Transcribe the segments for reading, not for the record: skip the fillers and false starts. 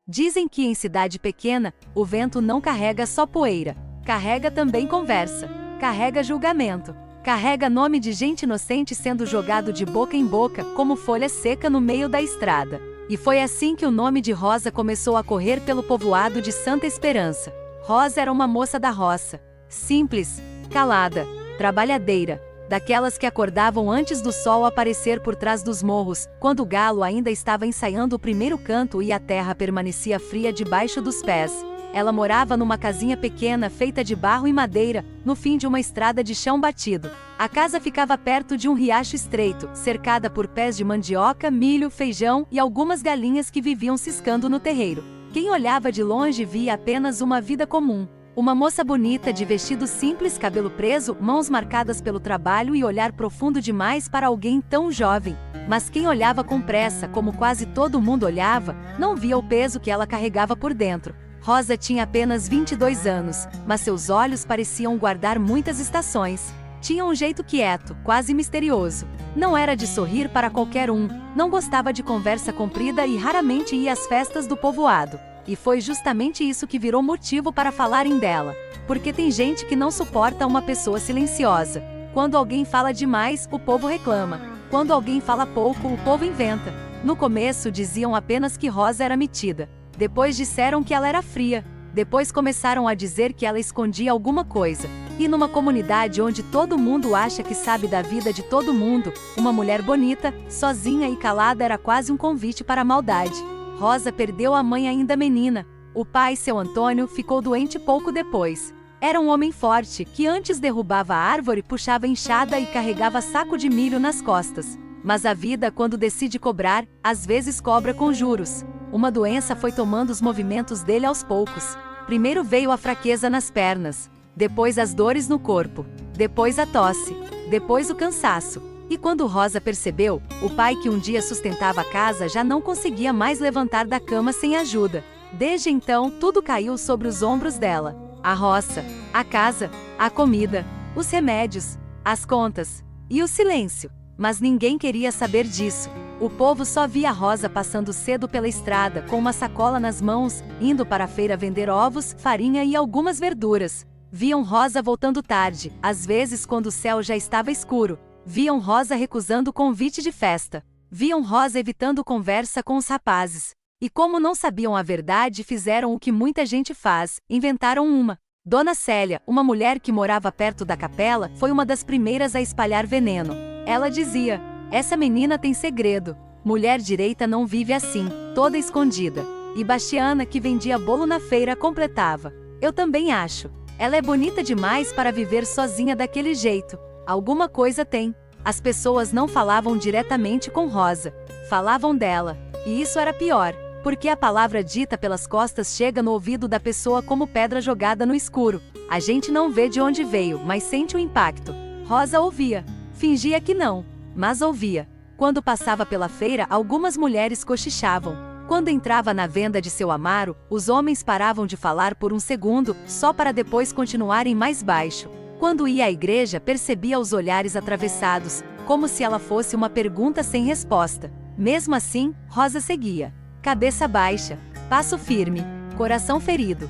Dizem que em cidade pequena, o vento não carrega só poeira, carrega também conversa, carrega julgamento, carrega nome de gente inocente sendo jogado de boca em boca, como folha seca no meio da estrada. E foi assim que o nome de Rosa começou a correr pelo povoado de Santa Esperança. Rosa era uma moça da roça, simples, calada, trabalhadeira, daquelas que acordavam antes do sol aparecer por trás dos morros, quando o galo ainda estava ensaiando o primeiro canto e a terra permanecia fria debaixo dos pés. Ela morava numa casinha pequena feita de barro e madeira, no fim de uma estrada de chão batido. A casa ficava perto de um riacho estreito, cercada por pés de mandioca, milho, feijão e algumas galinhas que viviam ciscando no terreiro. Quem olhava de longe via apenas uma vida comum. Uma moça bonita de vestido simples, cabelo preso, mãos marcadas pelo trabalho e olhar profundo demais para alguém tão jovem. Mas quem olhava com pressa, como quase todo mundo olhava, não via o peso que ela carregava por dentro. Rosa tinha apenas 22 anos, mas seus olhos pareciam guardar muitas estações. Tinha um jeito quieto, quase misterioso. Não era de sorrir para qualquer um, não gostava de conversa comprida e raramente ia às festas do povoado. E foi justamente isso que virou motivo para falarem dela. Porque tem gente que não suporta uma pessoa silenciosa. Quando alguém fala demais, o povo reclama. Quando alguém fala pouco, o povo inventa. No começo diziam apenas que Rosa era metida. Depois disseram que ela era fria. Depois começaram a dizer que ela escondia alguma coisa. E numa comunidade onde todo mundo acha que sabe da vida de todo mundo, uma mulher bonita, sozinha e calada era quase um convite para a maldade. Rosa perdeu a mãe ainda menina. O pai, seu Antônio, ficou doente pouco depois. Era um homem forte, que antes derrubava a árvore, puxava enxada e carregava saco de milho nas costas. Mas a vida, quando decide cobrar, às vezes cobra com juros. Uma doença foi tomando os movimentos dele aos poucos. Primeiro veio a fraqueza nas pernas, depois as dores no corpo, depois a tosse, depois o cansaço. E quando Rosa percebeu, o pai que um dia sustentava a casa já não conseguia mais levantar da cama sem ajuda. Desde então, tudo caiu sobre os ombros dela. A roça, a casa, a comida, os remédios, as contas e o silêncio. Mas ninguém queria saber disso. O povo só via Rosa passando cedo pela estrada com uma sacola nas mãos, indo para a feira vender ovos, farinha e algumas verduras. Viam Rosa voltando tarde, às vezes quando o céu já estava escuro. Viam Rosa recusando o convite de festa. Viam Rosa evitando conversa com os rapazes. E como não sabiam a verdade, fizeram o que muita gente faz, inventaram uma. Dona Célia, uma mulher que morava perto da capela, foi uma das primeiras a espalhar veneno. Ela dizia: "Essa menina tem segredo. Mulher direita não vive assim, toda escondida." E Bastiana, que vendia bolo na feira, completava: "Eu também acho. Ela é bonita demais para viver sozinha daquele jeito. Alguma coisa tem." As pessoas não falavam diretamente com Rosa. Falavam dela. E isso era pior, porque a palavra dita pelas costas chega no ouvido da pessoa como pedra jogada no escuro. A gente não vê de onde veio, mas sente o impacto. Rosa ouvia. Fingia que não, mas ouvia. Quando passava pela feira, algumas mulheres cochichavam. Quando entrava na venda de seu amaro, os homens paravam de falar por um segundo, só para depois continuarem mais baixo. Quando ia à igreja, percebia os olhares atravessados, como se ela fosse uma pergunta sem resposta. Mesmo assim, Rosa seguia. Cabeça baixa, passo firme, coração ferido.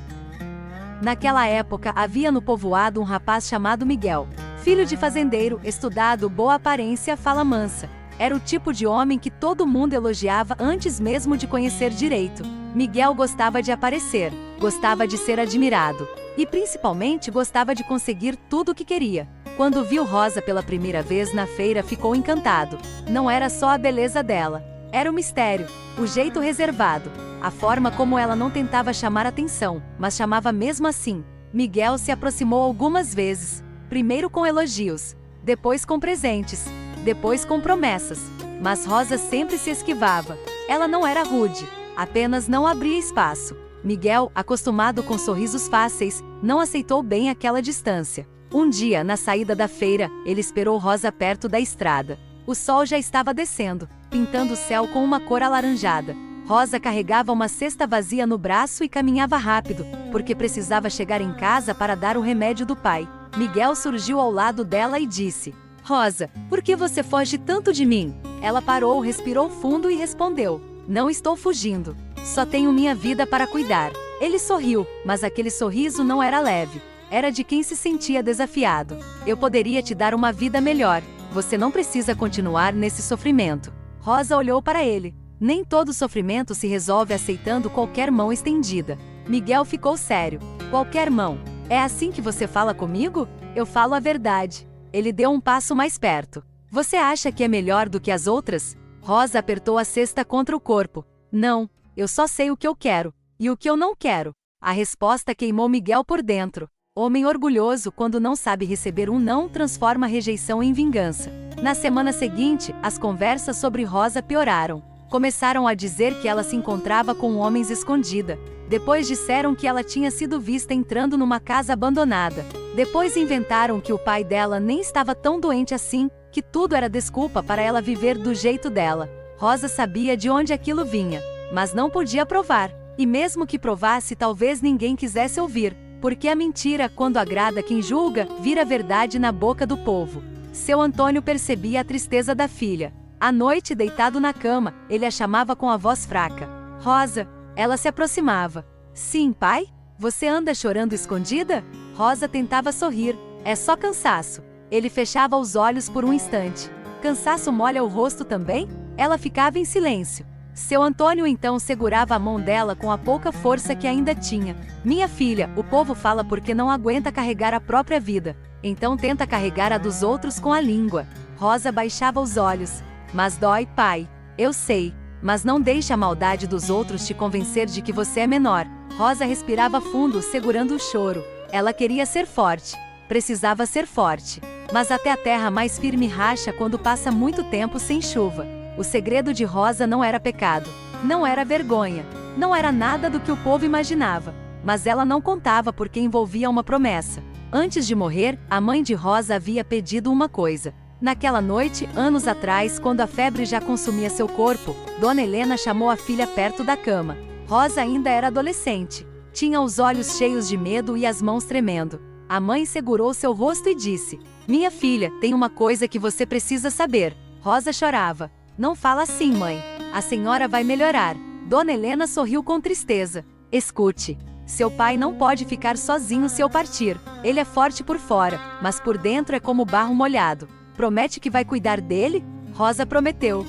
Naquela época havia no povoado um rapaz chamado Miguel. Filho de fazendeiro, estudado, boa aparência, fala mansa. Era o tipo de homem que todo mundo elogiava antes mesmo de conhecer direito. Miguel gostava de aparecer, gostava de ser admirado. E principalmente gostava de conseguir tudo o que queria. Quando viu Rosa pela primeira vez na feira, ficou encantado. Não era só a beleza dela. Era o mistério, o jeito reservado, a forma como ela não tentava chamar atenção, mas chamava mesmo assim. Miguel se aproximou algumas vezes. Primeiro com elogios, depois com presentes, depois com promessas. Mas Rosa sempre se esquivava. Ela não era rude, apenas não abria espaço. Miguel, acostumado com sorrisos fáceis, não aceitou bem aquela distância. Um dia, na saída da feira, ele esperou Rosa perto da estrada. O sol já estava descendo, pintando o céu com uma cor alaranjada. Rosa carregava uma cesta vazia no braço e caminhava rápido, porque precisava chegar em casa para dar o remédio do pai. Miguel surgiu ao lado dela e disse: "Rosa, por que você foge tanto de mim?" Ela parou, respirou fundo e respondeu: "Não estou fugindo. Só tenho minha vida para cuidar. Ele sorriu, mas aquele sorriso não era leve. Era de quem se sentia desafiado. Eu poderia te dar uma vida melhor. Você não precisa continuar nesse sofrimento. Rosa olhou para ele. Nem todo sofrimento se resolve aceitando qualquer mão estendida. Miguel ficou sério. Qualquer mão. É assim que você fala comigo? Eu falo a verdade. Ele deu um passo mais perto. Você acha que é melhor do que as outras? Rosa apertou a cesta contra o corpo. Não, eu só sei o que eu quero. E o que eu não quero. A resposta queimou Miguel por dentro. Homem orgulhoso, quando não sabe receber um não, transforma a rejeição em vingança. Na semana seguinte, as conversas sobre Rosa pioraram. Começaram a dizer que ela se encontrava com homens escondida. Depois disseram que ela tinha sido vista entrando numa casa abandonada. Depois inventaram que o pai dela nem estava tão doente assim, que tudo era desculpa para ela viver do jeito dela. Rosa sabia de onde aquilo vinha, mas não podia provar. E mesmo que provasse, talvez ninguém quisesse ouvir. Porque a mentira, quando agrada quem julga, vira verdade na boca do povo. Seu Antônio percebia a tristeza da filha. À noite, deitado na cama, ele a chamava com a voz fraca. Rosa. Ela se aproximava. Sim, pai? Você anda chorando escondida? Rosa tentava sorrir. É só cansaço. Ele fechava os olhos por um instante. Cansaço molha o rosto também? Ela ficava em silêncio. Seu Antônio então segurava a mão dela com a pouca força que ainda tinha. Minha filha, o povo fala porque não aguenta carregar a própria vida. Então tenta carregar a dos outros com a língua. Rosa baixava os olhos. Mas dói, pai. Eu sei. Mas não deixe a maldade dos outros te convencer de que você é menor. Rosa respirava fundo, segurando o choro. Ela queria ser forte. Precisava ser forte. Mas até a terra mais firme racha quando passa muito tempo sem chuva. O segredo de Rosa não era pecado. Não era vergonha. Não era nada do que o povo imaginava. Mas ela não contava porque envolvia uma promessa. Antes de morrer, a mãe de Rosa havia pedido uma coisa. Naquela noite, anos atrás, quando a febre já consumia seu corpo, Dona Helena chamou a filha perto da cama. Rosa ainda era adolescente. Tinha os olhos cheios de medo e as mãos tremendo. A mãe segurou seu rosto e disse: Minha filha, tem uma coisa que você precisa saber. Rosa chorava. Não fala assim, mãe. A senhora vai melhorar. Dona Helena sorriu com tristeza. Escute. Seu pai não pode ficar sozinho se eu partir. Ele é forte por fora, mas por dentro é como barro molhado. Promete que vai cuidar dele? Rosa prometeu.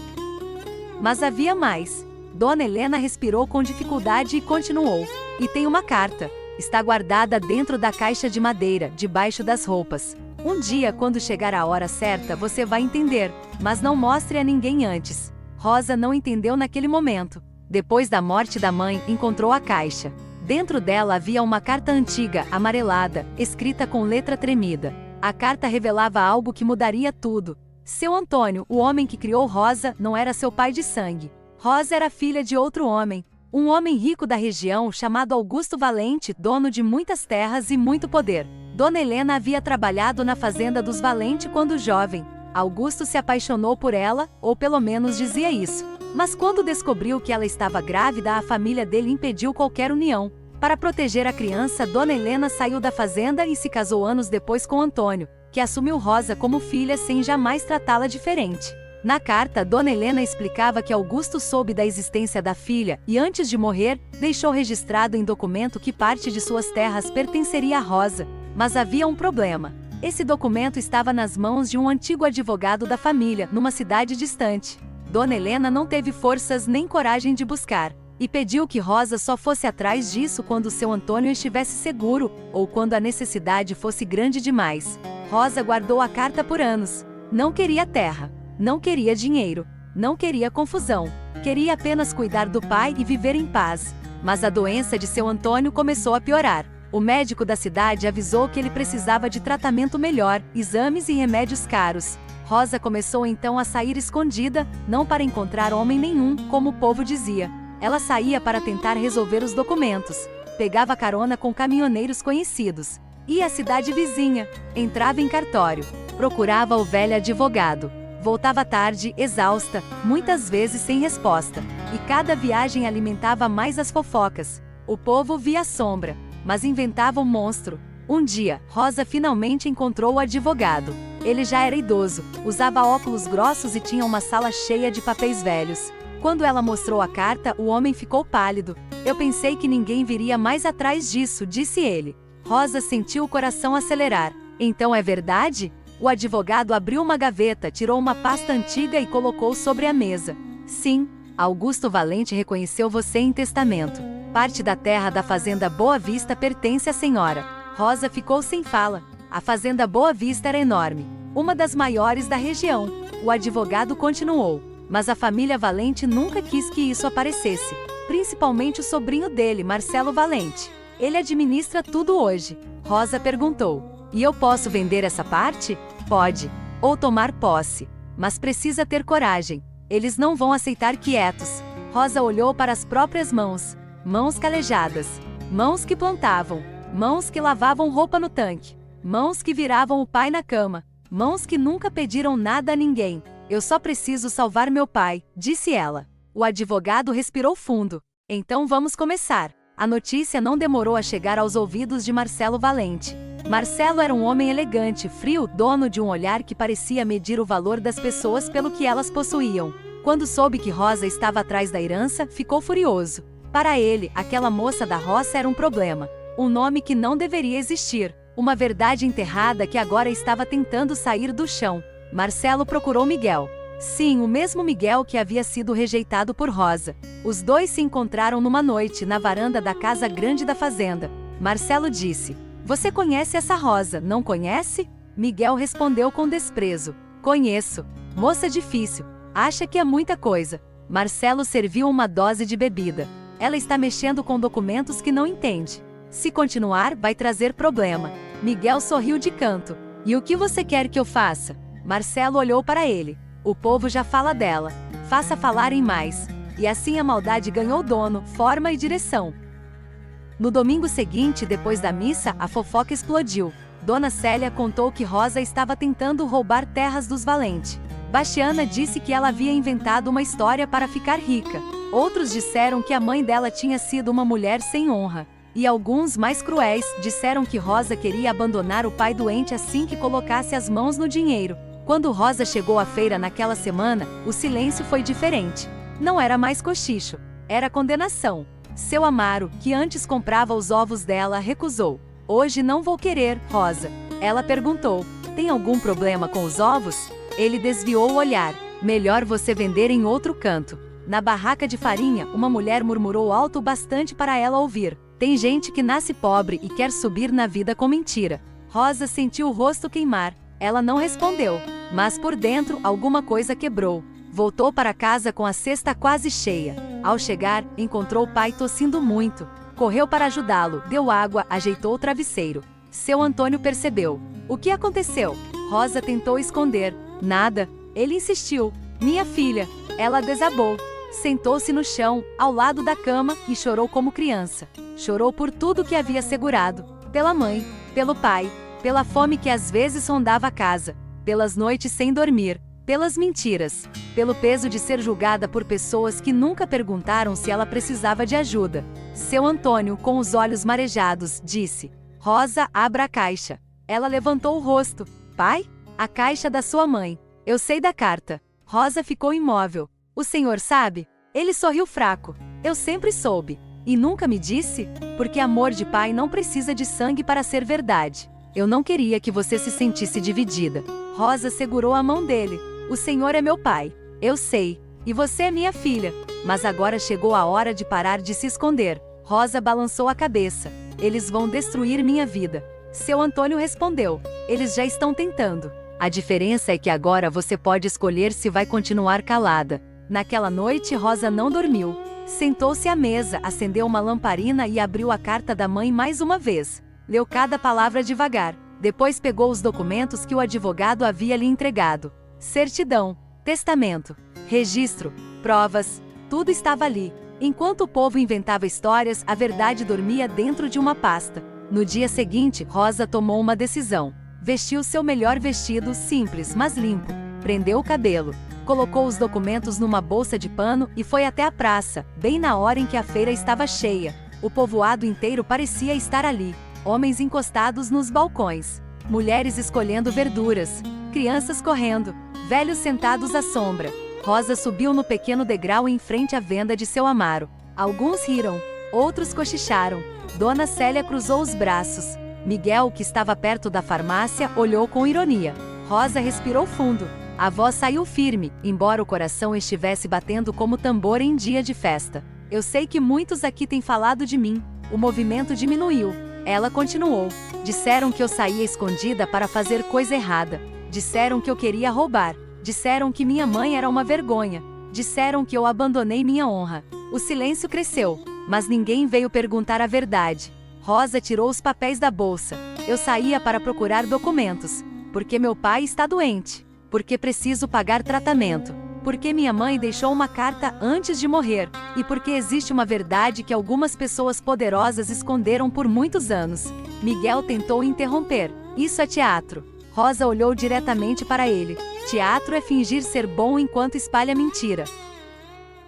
Mas havia mais. Dona Helena respirou com dificuldade e continuou. E tem uma carta. Está guardada dentro da caixa de madeira, debaixo das roupas. Um dia, quando chegar a hora certa, você vai entender, mas não mostre a ninguém antes. Rosa não entendeu naquele momento. Depois da morte da mãe, encontrou a caixa. Dentro dela havia uma carta antiga, amarelada, escrita com letra tremida. A carta revelava algo que mudaria tudo. Seu Antônio, o homem que criou Rosa, não era seu pai de sangue. Rosa era filha de outro homem. Um homem rico da região chamado Augusto Valente, dono de muitas terras e muito poder. Dona Helena havia trabalhado na fazenda dos Valente quando jovem. Augusto se apaixonou por ela, ou pelo menos dizia isso. Mas quando descobriu que ela estava grávida, a família dele impediu qualquer união. Para proteger a criança, Dona Helena saiu da fazenda e se casou anos depois com Antônio, que assumiu Rosa como filha sem jamais tratá-la diferente. Na carta, Dona Helena explicava que Augusto soube da existência da filha e, antes de morrer, deixou registrado em documento que parte de suas terras pertenceria a Rosa. Mas havia um problema. Esse documento estava nas mãos de um antigo advogado da família, numa cidade distante. Dona Helena não teve forças nem coragem de buscar, e pediu que Rosa só fosse atrás disso quando seu Antônio estivesse seguro, ou quando a necessidade fosse grande demais. Rosa guardou a carta por anos. Não queria terra. Não queria dinheiro, não queria confusão, queria apenas cuidar do pai e viver em paz. Mas a doença de seu Antônio começou a piorar. O médico da cidade avisou que ele precisava de tratamento melhor, exames e remédios caros. Rosa começou então a sair escondida, não para encontrar homem nenhum, como o povo dizia. Ela saía para tentar resolver os documentos. Pegava carona com caminhoneiros conhecidos. Ia à cidade vizinha, entrava em cartório, procurava o velho advogado. Voltava tarde, exausta, muitas vezes sem resposta. E cada viagem alimentava mais as fofocas. O povo via a sombra, mas inventava um monstro. Um dia, Rosa finalmente encontrou o advogado. Ele já era idoso, usava óculos grossos e tinha uma sala cheia de papéis velhos. Quando ela mostrou a carta, o homem ficou pálido. Eu pensei que ninguém viria mais atrás disso, disse ele. Rosa sentiu o coração acelerar. Então é verdade? O advogado abriu uma gaveta, tirou uma pasta antiga e colocou sobre a mesa. Sim, Augusto Valente reconheceu você em testamento. Parte da terra da fazenda Boa Vista pertence à senhora. Rosa ficou sem fala. A fazenda Boa Vista era enorme, uma das maiores da região. O advogado continuou. Mas a família Valente nunca quis que isso aparecesse. Principalmente o sobrinho dele, Marcelo Valente. Ele administra tudo hoje. Rosa perguntou. E eu posso vender essa parte? Pode. Ou tomar posse. Mas precisa ter coragem. Eles não vão aceitar quietos. Rosa olhou para as próprias mãos. Mãos calejadas. Mãos que plantavam. Mãos que lavavam roupa no tanque. Mãos que viravam o pai na cama. Mãos que nunca pediram nada a ninguém. Eu só preciso salvar meu pai, disse ela. O advogado respirou fundo. Então vamos começar. A notícia não demorou a chegar aos ouvidos de Marcelo Valente. Marcelo era um homem elegante, frio, dono de um olhar que parecia medir o valor das pessoas pelo que elas possuíam. Quando soube que Rosa estava atrás da herança, ficou furioso. Para ele, aquela moça da roça era um problema. Um nome que não deveria existir. Uma verdade enterrada que agora estava tentando sair do chão. Marcelo procurou Miguel. Sim, o mesmo Miguel que havia sido rejeitado por Rosa. Os dois se encontraram numa noite na varanda da casa grande da fazenda. Marcelo disse: Você conhece essa Rosa, não conhece? Miguel respondeu com desprezo: Conheço. Moça difícil. Acha que é muita coisa. Marcelo serviu uma dose de bebida. Ela está mexendo com documentos que não entende. Se continuar, vai trazer problema. Miguel sorriu de canto. E o que você quer que eu faça? Marcelo olhou para ele. O povo já fala dela. Faça falarem mais. E assim a maldade ganhou dono, forma e direção. No domingo seguinte, depois da missa, a fofoca explodiu. Dona Célia contou que Rosa estava tentando roubar terras dos Valente. Bastiana disse que ela havia inventado uma história para ficar rica. Outros disseram que a mãe dela tinha sido uma mulher sem honra. E alguns, mais cruéis, disseram que Rosa queria abandonar o pai doente assim que colocasse as mãos no dinheiro. Quando Rosa chegou à feira naquela semana, o silêncio foi diferente. Não era mais cochicho, era condenação. Seu Amaro, que antes comprava os ovos dela, recusou. Hoje não vou querer, Rosa. Ela perguntou: Tem algum problema com os ovos? Ele desviou o olhar. Melhor você vender em outro canto. Na barraca de farinha, uma mulher murmurou alto bastante para ela ouvir. Tem gente que nasce pobre e quer subir na vida com mentira. Rosa sentiu o rosto queimar. Ela não respondeu, mas por dentro alguma coisa quebrou. Voltou para casa com a cesta quase cheia. Ao chegar, encontrou o pai tossindo muito. Correu para ajudá-lo, deu água, ajeitou o travesseiro. Seu Antônio percebeu. O que aconteceu? Rosa tentou esconder. Nada. Ele insistiu. Minha filha. Ela desabou. Sentou-se no chão, ao lado da cama, e chorou como criança. Chorou por tudo que havia segurado. Pela mãe, pelo pai, pela fome que às vezes rondava a casa, pelas noites sem dormir, pelas mentiras, pelo peso de ser julgada por pessoas que nunca perguntaram se ela precisava de ajuda. Seu Antônio, com os olhos marejados, disse: Rosa, abra a caixa. Ela levantou o rosto. Pai? A caixa da sua mãe. Eu sei da carta. Rosa ficou imóvel. O senhor sabe? Ele sorriu fraco. Eu sempre soube. E nunca me disse? Porque amor de pai não precisa de sangue para ser verdade. Eu não queria que você se sentisse dividida. Rosa segurou a mão dele. O senhor é meu pai. Eu sei. E você é minha filha. Mas agora chegou a hora de parar de se esconder. Rosa balançou a cabeça. Eles vão destruir minha vida. Seu Antônio respondeu. Eles já estão tentando. A diferença é que agora você pode escolher se vai continuar calada. Naquela noite, Rosa não dormiu. Sentou-se à mesa, acendeu uma lamparina e abriu a carta da mãe mais uma vez. Leu cada palavra devagar. Depois pegou os documentos que o advogado havia lhe entregado. Certidão, testamento, registro, provas, tudo estava ali. Enquanto o povo inventava histórias, a verdade dormia dentro de uma pasta. No dia seguinte, Rosa tomou uma decisão. Vestiu seu melhor vestido, simples, mas limpo. Prendeu o cabelo. Colocou os documentos numa bolsa de pano e foi até a praça, bem na hora em que a feira estava cheia. O povoado inteiro parecia estar ali. Homens encostados nos balcões, mulheres escolhendo verduras, crianças correndo, velhos sentados à sombra. Rosa subiu no pequeno degrau em frente à venda de seu amaro. Alguns riram, outros cochicharam. Dona Célia cruzou os braços. Miguel, que estava perto da farmácia, olhou com ironia. Rosa respirou fundo. A voz saiu firme, embora o coração estivesse batendo como tambor em dia de festa. Eu sei que muitos aqui têm falado de mim. O movimento diminuiu. Ela continuou. Disseram que eu saía escondida para fazer coisa errada. Disseram que eu queria roubar. Disseram que minha mãe era uma vergonha. Disseram que eu abandonei minha honra. O silêncio cresceu, mas ninguém veio perguntar a verdade. Rosa tirou os papéis da bolsa. Eu saía para procurar documentos. Porque meu pai está doente. Porque preciso pagar tratamento. Porque minha mãe deixou uma carta antes de morrer. E porque existe uma verdade que algumas pessoas poderosas esconderam por muitos anos. Miguel tentou interromper. Isso é teatro. Rosa olhou diretamente para ele. Teatro é fingir ser bom enquanto espalha mentira.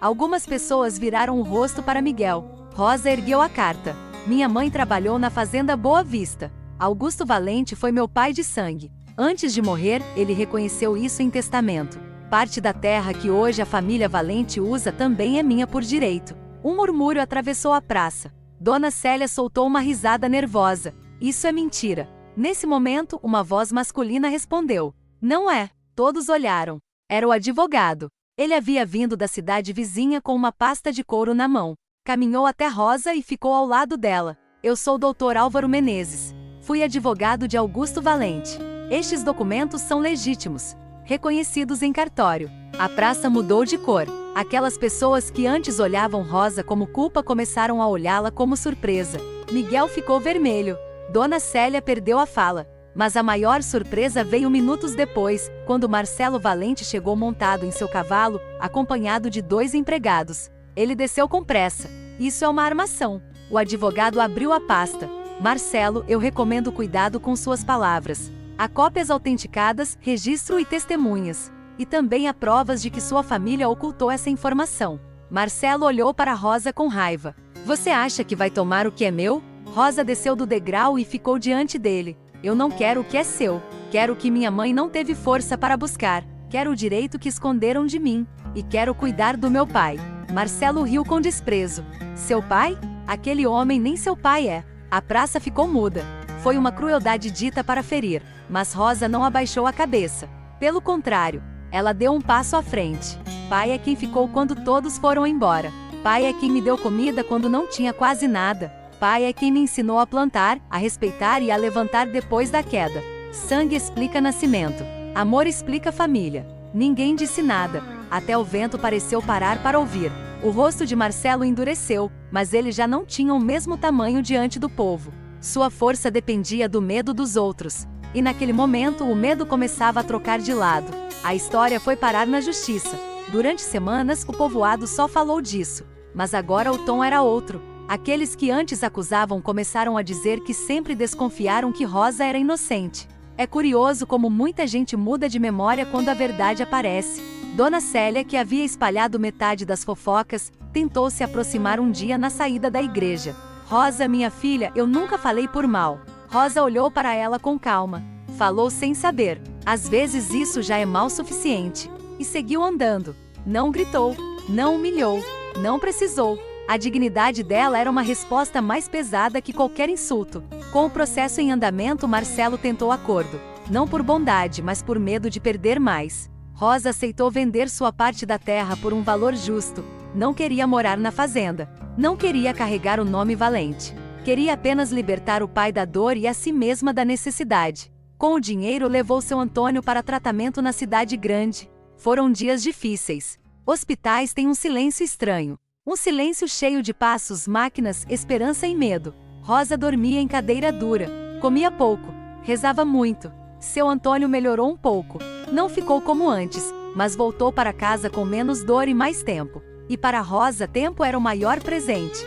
Algumas pessoas viraram o rosto para Miguel. Rosa ergueu a carta. Minha mãe trabalhou na fazenda Boa Vista. Augusto Valente foi meu pai de sangue. Antes de morrer, ele reconheceu isso em testamento. Parte da terra que hoje a família Valente usa também é minha por direito. Um murmúrio atravessou a praça. Dona Célia soltou uma risada nervosa. Isso é mentira. Nesse momento, uma voz masculina respondeu. Não é. Todos olharam. Era o advogado. Ele havia vindo da cidade vizinha com uma pasta de couro na mão. Caminhou até Rosa e ficou ao lado dela. Eu sou o Dr. Álvaro Menezes. Fui advogado de Augusto Valente. Estes documentos são legítimos. Reconhecidos em cartório. A praça mudou de cor. Aquelas pessoas que antes olhavam Rosa como culpa começaram a olhá-la como surpresa. Miguel ficou vermelho. Dona Célia perdeu a fala. Mas a maior surpresa veio minutos depois, quando Marcelo Valente chegou montado em seu cavalo, acompanhado de 2 empregados. Ele desceu com pressa. Isso é uma armação. O advogado abriu a pasta. Marcelo, eu recomendo cuidado com suas palavras. Há cópias autenticadas, registro e testemunhas. E também há provas de que sua família ocultou essa informação. Marcelo olhou para Rosa com raiva. Você acha que vai tomar o que é meu? Rosa desceu do degrau e ficou diante dele. Eu não quero o que é seu. Quero o que minha mãe não teve força para buscar. Quero o direito que esconderam de mim. E quero cuidar do meu pai. Marcelo riu com desprezo. Seu pai? Aquele homem nem seu pai é. A praça ficou muda. Foi uma crueldade dita para ferir. Mas Rosa não abaixou a cabeça. Pelo contrário, ela deu um passo à frente. Pai é quem ficou quando todos foram embora. Pai é quem me deu comida quando não tinha quase nada. Pai é quem me ensinou a plantar, a respeitar e a levantar depois da queda. Sangue explica nascimento. Amor explica família. Ninguém disse nada. Até o vento pareceu parar para ouvir. O rosto de Marcelo endureceu, mas ele já não tinha o mesmo tamanho diante do povo. Sua força dependia do medo dos outros. E naquele momento o medo começava a trocar de lado. A história foi parar na justiça. Durante semanas o povoado só falou disso. Mas agora o tom era outro. Aqueles que antes acusavam começaram a dizer que sempre desconfiaram que Rosa era inocente. É curioso como muita gente muda de memória quando a verdade aparece. Dona Célia, que havia espalhado metade das fofocas, tentou se aproximar um dia na saída da igreja. Rosa, minha filha, eu nunca falei por mal. Rosa olhou para ela com calma. Falou sem saber. Às vezes isso já é mal suficiente. E seguiu andando. Não gritou. Não humilhou. Não precisou. A dignidade dela era uma resposta mais pesada que qualquer insulto. Com o processo em andamento, Marcelo tentou acordo. Não por bondade, mas por medo de perder mais. Rosa aceitou vender sua parte da terra por um valor justo. Não queria morar na fazenda. Não queria carregar o nome Valente. Queria apenas libertar o pai da dor e a si mesma da necessidade. Com o dinheiro levou seu Antônio para tratamento na cidade grande. Foram dias difíceis. Hospitais têm um silêncio estranho. Um silêncio cheio de passos, máquinas, esperança e medo. Rosa dormia em cadeira dura. Comia pouco. Rezava muito. Seu Antônio melhorou um pouco. Não ficou como antes, mas voltou para casa com menos dor e mais tempo. E para Rosa, tempo era o maior presente.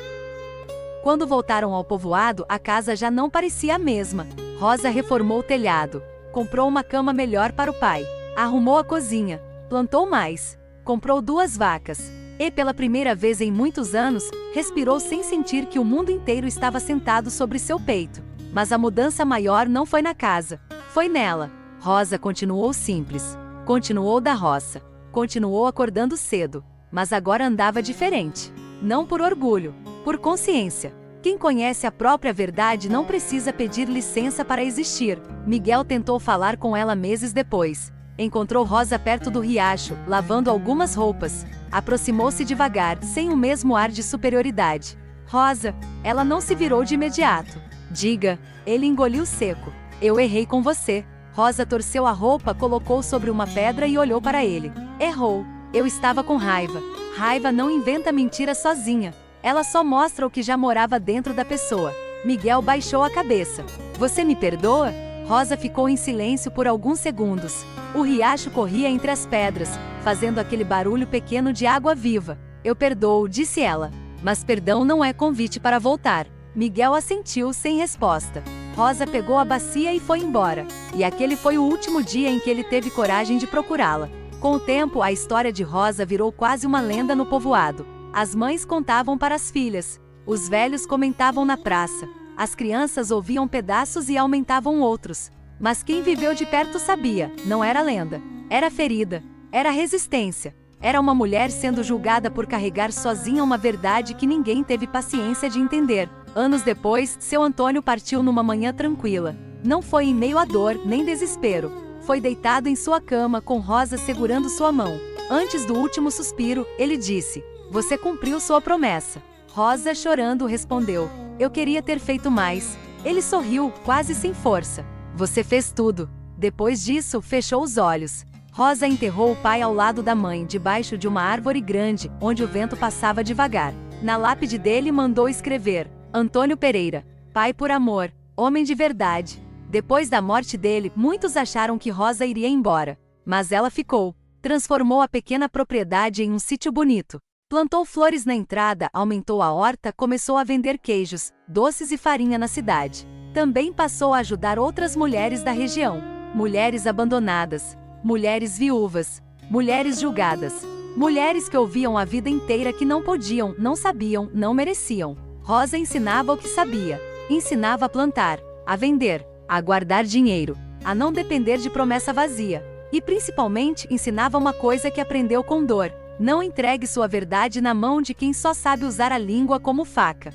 Quando voltaram ao povoado, a casa já não parecia a mesma. Rosa reformou o telhado. Comprou uma cama melhor para o pai. Arrumou a cozinha. Plantou mais. Comprou 2 vacas. E, pela primeira vez em muitos anos, respirou sem sentir que o mundo inteiro estava sentado sobre seu peito. Mas a mudança maior não foi na casa. Foi nela. Rosa continuou simples. Continuou da roça. continuou acordando cedo, mas agora andava diferente. Não por orgulho, por consciência. Quem conhece a própria verdade não precisa pedir licença para existir. Miguel tentou falar com ela meses depois. Encontrou Rosa perto do riacho, lavando algumas roupas. Aproximou-se devagar, sem o mesmo ar de superioridade. Rosa, ela não se virou de imediato. Diga, ele engoliu seco. Eu errei com você. Rosa torceu a roupa, colocou sobre uma pedra e olhou para ele. Errou. Eu estava com raiva. Raiva não inventa mentira sozinha. Ela só mostra o que já morava dentro da pessoa. Miguel baixou a cabeça. Você me perdoa? Rosa ficou em silêncio por alguns segundos. O riacho corria entre as pedras, fazendo aquele barulho pequeno de água viva. Eu perdoo, disse ela. Mas perdão não é convite para voltar. Miguel assentiu sem resposta. Rosa pegou a bacia e foi embora. E aquele foi o último dia em que ele teve coragem de procurá-la. Com o tempo, a história de Rosa virou quase uma lenda no povoado. As mães contavam para as filhas. Os velhos comentavam na praça. As crianças ouviam pedaços e aumentavam outros. Mas quem viveu de perto sabia, não era lenda. Era ferida. Era resistência. Era uma mulher sendo julgada por carregar sozinha uma verdade que ninguém teve paciência de entender. Anos depois, seu Antônio partiu numa manhã tranquila. Não foi em meio à dor, nem desespero. Foi deitado em sua cama, com Rosa segurando sua mão. Antes do último suspiro, ele disse: Você cumpriu sua promessa. Rosa, chorando, respondeu: Eu queria ter feito mais. Ele sorriu, quase sem força. Você fez tudo. Depois disso, fechou os olhos. Rosa enterrou o pai ao lado da mãe, debaixo de uma árvore grande, onde o vento passava devagar. Na lápide dele mandou escrever: Antônio Pereira, pai por amor, homem de verdade. Depois da morte dele, muitos acharam que Rosa iria embora. Mas ela ficou. Transformou a pequena propriedade em um sítio bonito. Plantou flores na entrada, aumentou a horta, começou a vender queijos, doces e farinha na cidade. Também passou a ajudar outras mulheres da região. Mulheres abandonadas. Mulheres viúvas. Mulheres julgadas. Mulheres que ouviam a vida inteira que não podiam, não sabiam, não mereciam. Rosa ensinava o que sabia. Ensinava a plantar, a vender, a guardar dinheiro, a não depender de promessa vazia. E principalmente ensinava uma coisa que aprendeu com dor: não entregue sua verdade na mão de quem só sabe usar a língua como faca.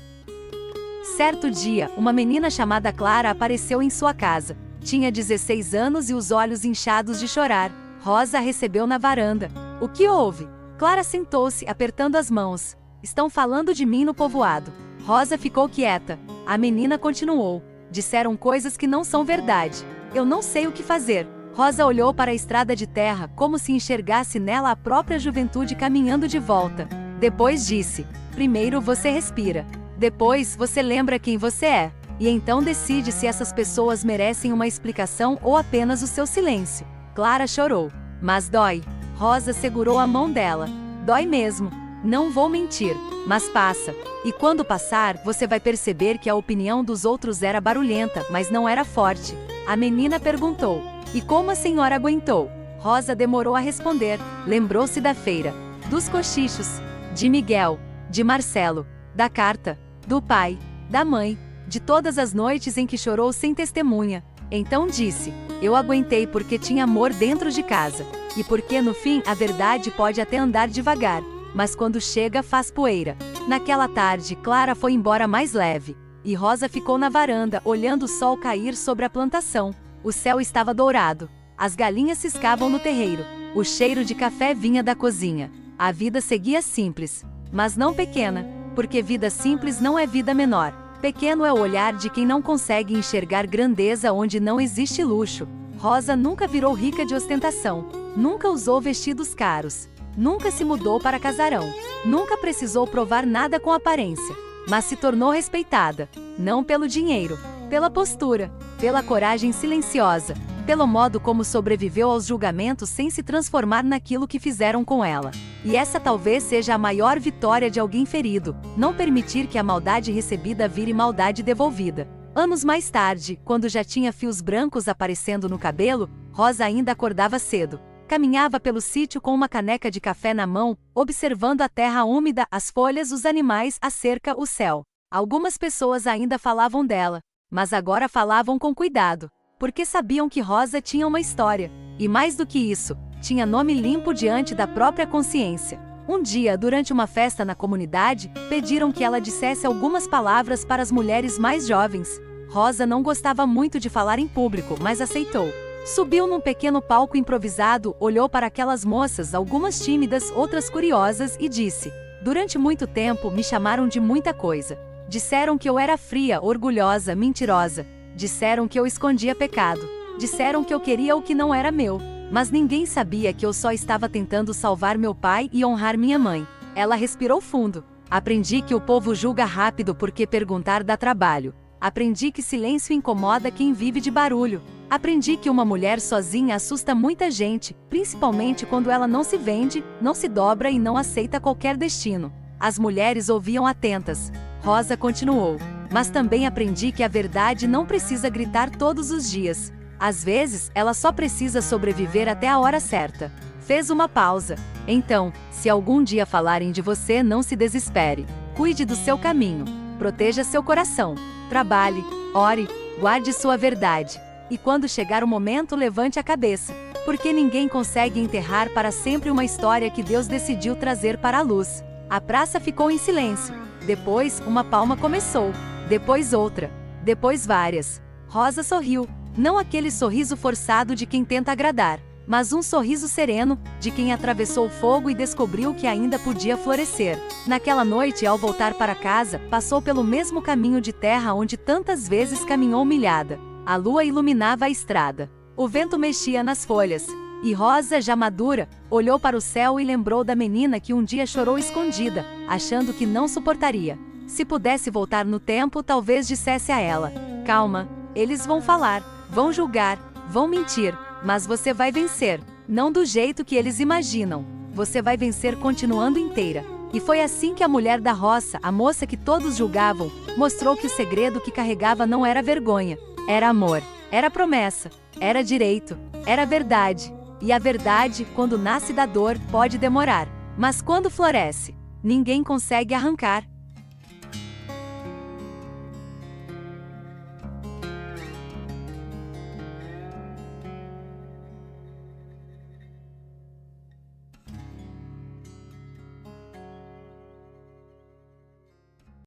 Certo dia, uma menina chamada Clara apareceu em sua casa. Tinha 16 anos e os olhos inchados de chorar. Rosa a recebeu na varanda. O que houve? Clara sentou-se, apertando as mãos. Estão falando de mim no povoado. Rosa ficou quieta. A menina continuou. Disseram coisas que não são verdade. Eu não sei o que fazer. Rosa olhou para a estrada de terra, como se enxergasse nela a própria juventude caminhando de volta. Depois disse: Primeiro você respira. Depois você lembra quem você é. E então decide se essas pessoas merecem uma explicação ou apenas o seu silêncio. Clara chorou. Mas dói. Rosa segurou a mão dela. Dói mesmo. Não vou mentir. Mas passa. E quando passar, você vai perceber que a opinião dos outros era barulhenta, mas não era forte. A menina perguntou: E como a senhora aguentou? Rosa demorou a responder. Lembrou-se da feira, dos cochichos, de Miguel, de Marcelo, da carta, do pai, da mãe, de todas as noites em que chorou sem testemunha. Então disse: Eu aguentei porque tinha amor dentro de casa. E porque no fim a verdade pode até andar devagar, mas quando chega faz poeira. Naquela tarde, Clara foi embora mais leve. E Rosa ficou na varanda, olhando o sol cair sobre a plantação. O céu estava dourado. As galinhas ciscavam no terreiro. O cheiro de café vinha da cozinha. A vida seguia simples, mas não pequena, porque vida simples não é vida menor. Pequeno é o olhar de quem não consegue enxergar grandeza onde não existe luxo. Rosa nunca virou rica de ostentação. Nunca usou vestidos caros. Nunca se mudou para casarão. Nunca precisou provar nada com aparência. Mas se tornou respeitada. Não pelo dinheiro, pela postura, pela coragem silenciosa, pelo modo como sobreviveu aos julgamentos sem se transformar naquilo que fizeram com ela. E essa talvez seja a maior vitória de alguém ferido: não permitir que a maldade recebida vire maldade devolvida. Anos mais tarde, quando já tinha fios brancos aparecendo no cabelo, Rosa ainda acordava cedo. Caminhava pelo sítio com uma caneca de café na mão, observando a terra úmida, as folhas, os animais, a cerca, o céu. Algumas pessoas ainda falavam dela, mas agora falavam com cuidado, porque sabiam que Rosa tinha uma história. E mais do que isso, tinha nome limpo diante da própria consciência. Um dia, durante uma festa na comunidade, pediram que ela dissesse algumas palavras para as mulheres mais jovens. Rosa não gostava muito de falar em público, mas aceitou. Subiu num pequeno palco improvisado, olhou para aquelas moças, algumas tímidas, outras curiosas, e disse: "Durante muito tempo me chamaram de muita coisa. Disseram que eu era fria, orgulhosa, mentirosa. Disseram que eu escondia pecado. Disseram que eu queria o que não era meu. Mas ninguém sabia que eu só estava tentando salvar meu pai e honrar minha mãe." Ela respirou fundo. "Aprendi que o povo julga rápido porque perguntar dá trabalho. Aprendi que silêncio incomoda quem vive de barulho. Aprendi que uma mulher sozinha assusta muita gente, principalmente quando ela não se vende, não se dobra e não aceita qualquer destino." As mulheres ouviam atentas. Rosa continuou: "Mas também aprendi que a verdade não precisa gritar todos os dias. Às vezes, ela só precisa sobreviver até a hora certa." Fez uma pausa. "Então, se algum dia falarem de você, não se desespere. Cuide do seu caminho. Proteja seu coração. Trabalhe, ore, guarde sua verdade. E quando chegar o momento, levante a cabeça. Porque ninguém consegue enterrar para sempre uma história que Deus decidiu trazer para a luz." A praça ficou em silêncio. Depois, uma palma começou. Depois outra. Depois várias. Rosa sorriu. Não aquele sorriso forçado de quem tenta agradar, mas um sorriso sereno, de quem atravessou o fogo e descobriu que ainda podia florescer. Naquela noite, ao voltar para casa, passou pelo mesmo caminho de terra onde tantas vezes caminhou humilhada. A lua iluminava a estrada. O vento mexia nas folhas. E Rosa, já madura, olhou para o céu e lembrou da menina que um dia chorou escondida, achando que não suportaria. Se pudesse voltar no tempo, talvez dissesse a ela: "Calma, eles vão falar, vão julgar, vão mentir, mas você vai vencer. Não do jeito que eles imaginam. Você vai vencer continuando inteira." E foi assim que a mulher da roça, a moça que todos julgavam, mostrou que o segredo que carregava não era vergonha. Era amor, era promessa, era direito, era verdade. E a verdade, quando nasce da dor, pode demorar. Mas quando floresce, ninguém consegue arrancar.